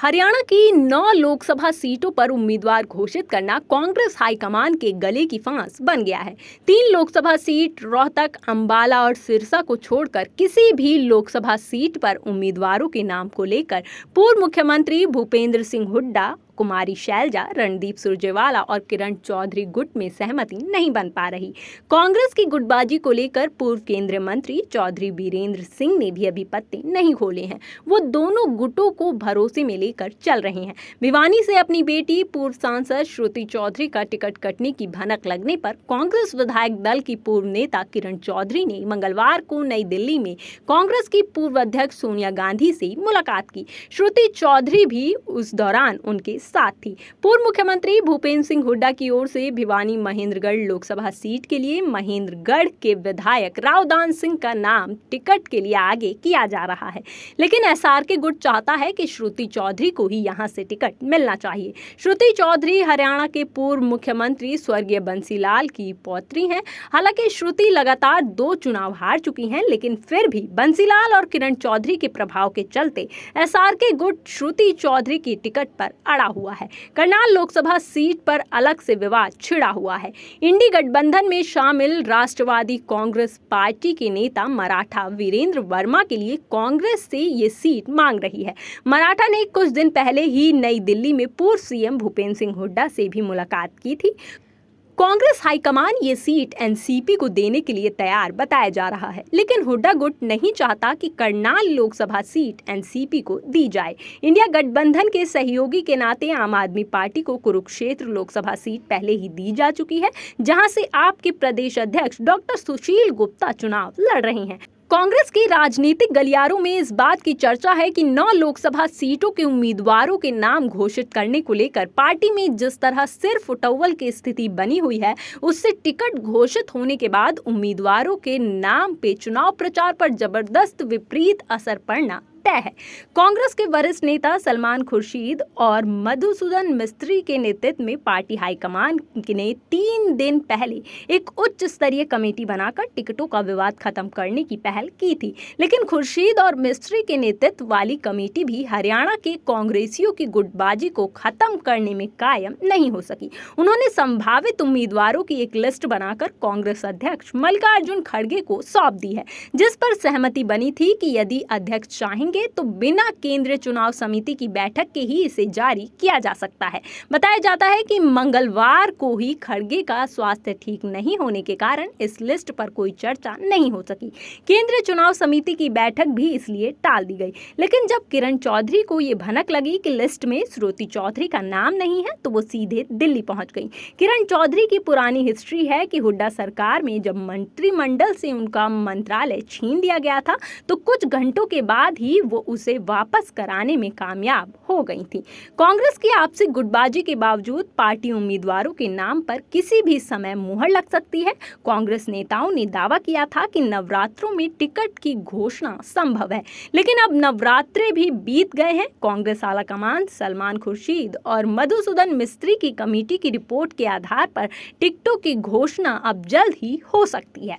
हरियाणा की 9 लोकसभा सीटों पर उम्मीदवार घोषित करना कांग्रेस हाईकमान के गले की फांस बन गया है। 3 लोकसभा सीट रोहतक, अंबाला और सिरसा को छोड़कर किसी भी लोकसभा सीट पर उम्मीदवारों के नाम को लेकर पूर्व मुख्यमंत्री भूपेंद्र सिंह हुड्डा, कुमारी शैलजा, रणदीप सुरजेवाला और किरण चौधरी गुट में सहमति नहीं बन पा रही। कांग्रेस की गुटबाजी को लेकर पूर्व केंद्रीय मंत्री चौधरी बीरेंद्र सिंह ने भी अभी पत्ते नहीं खोले हैं। वो दोनों गुटों को भरोसे में लेकर चल रहे हैं। भिवानी से अपनी बेटी पूर्व सांसद श्रुति चौधरी का टिकट कटने की भनक लगने पर कांग्रेस विधायक दल की पूर्व नेता किरण चौधरी ने मंगलवार को नई दिल्ली में कांग्रेस की पूर्व अध्यक्ष सोनिया गांधी से मुलाकात की। श्रुति चौधरी भी उस दौरान उनके साथ थी। पूर्व मुख्यमंत्री भूपेंद्र सिंह हुड्डा की ओर से भिवानी महेंद्रगढ़ लोकसभा सीट के लिए महेंद्रगढ़ के विधायक रावदान सिंह का नाम टिकट के लिए आगे किया जा रहा है, लेकिन एसआरके गुट चाहता है कि श्रुति चौधरी को ही यहां से टिकट मिलना चाहिए। श्रुति चौधरी हरियाणा के पूर्व मुख्यमंत्री स्वर्गीय बंसीलाल की पौत्री हैं। हालांकि श्रुति लगातार 2 चुनाव हार चुकी हैं, लेकिन फिर भी बंसीलाल और किरण चौधरी के प्रभाव के चलते एसआरके गुट श्रुति चौधरी की टिकट पर अड़ा हुआ है। करनाल लोकसभा सीट पर अलग से विवाद छिड़ा हुआ है। इंडी गठबंधन में शामिल राष्ट्रवादी कांग्रेस पार्टी के नेता मराठा वीरेंद्र वर्मा के लिए कांग्रेस से ये सीट मांग रही है। मराठा ने कुछ दिन पहले ही नई दिल्ली में पूर्व सीएम भूपेंद्र सिंह हुड्डा से भी मुलाकात की थी। कांग्रेस हाईकमान ये सीट एनसीपी को देने के लिए तैयार बताया जा रहा है, लेकिन हुड्डा गुट नहीं चाहता कि करनाल लोकसभा सीट एनसीपी को दी जाए। इंडिया गठबंधन के सहयोगी के नाते आम आदमी पार्टी को कुरुक्षेत्र लोकसभा सीट पहले ही दी जा चुकी है, जहां से आप के प्रदेश अध्यक्ष डॉक्टर सुशील गुप्ता चुनाव लड़ रहे हैं। कांग्रेस के राजनीतिक गलियारों में इस बात की चर्चा है कि 9 लोकसभा सीटों के उम्मीदवारों के नाम घोषित करने को लेकर पार्टी में जिस तरह सिर्फ उटव्वल की स्थिति बनी हुई है, उससे टिकट घोषित होने के बाद उम्मीदवारों के नाम पे चुनाव प्रचार पर जबरदस्त विपरीत असर पड़ना तय है। कांग्रेस के वरिष्ठ नेता सलमान खुर्शीद और मधुसूदन मिस्त्री के नेतृत्व में पार्टी हाईकमान ने 3 दिन पहले एक उच्च स्तरीय कमेटी बनाकर टिकटों का विवाद खत्म करने की पहल की थी, लेकिन खुर्शीद और मिस्त्री के नेतृत्व वाली कमेटी भी हरियाणा के कांग्रेसियों की गुटबाजी को खत्म करने में कायम नहीं हो सकी। उन्होंने संभावित उम्मीदवारों की एक लिस्ट बनाकर कांग्रेस अध्यक्ष मल्लिकार्जुन खड़गे को सौंप दी है, जिस पर सहमति बनी थी कि यदि अध्यक्ष चाहेंगे तो बिना केंद्रीय चुनाव समिति की बैठक के ही इसे जारी किया जा सकता है। बताया जाता है कि मंगलवार को ही खड़गे का स्वास्थ्य ठीक नहीं होने के कारण इस लिस्ट पर कोई चर्चा नहीं हो सकी। केंद्रीय चुनाव समिति की बैठक भी इसलिए टाल दी गई। लेकिन जब किरण चौधरी को ये भनक लगी कि लिस्ट में श्रुति चौधरी का नाम नहीं है, तो वो सीधे दिल्ली पहुंच गई। किरण चौधरी की पुरानी हिस्ट्री है कि हुड्डा सरकार में जब मंत्रिमंडल से उनका मंत्रालय छीन लिया गया था, तो कुछ घंटों के बाद ही वो उसे वापस कराने में कामयाब हो गई थी। कांग्रेस की आपसी गुटबाजी के बावजूद पार्टी उम्मीदवारों के नाम पर किसी भी समय मुहर लग सकती है। कांग्रेस नेताओं ने दावा किया था कि नवरात्रों में टिकट की घोषणा संभव है, लेकिन अब नवरात्रे भी बीत गए हैं। कांग्रेस आलाकमान सलमान खुर्शीद और मधुसूदन मिस्त्री की कमेटी की रिपोर्ट के आधार पर टिकटों की घोषणा अब जल्द ही हो सकती है।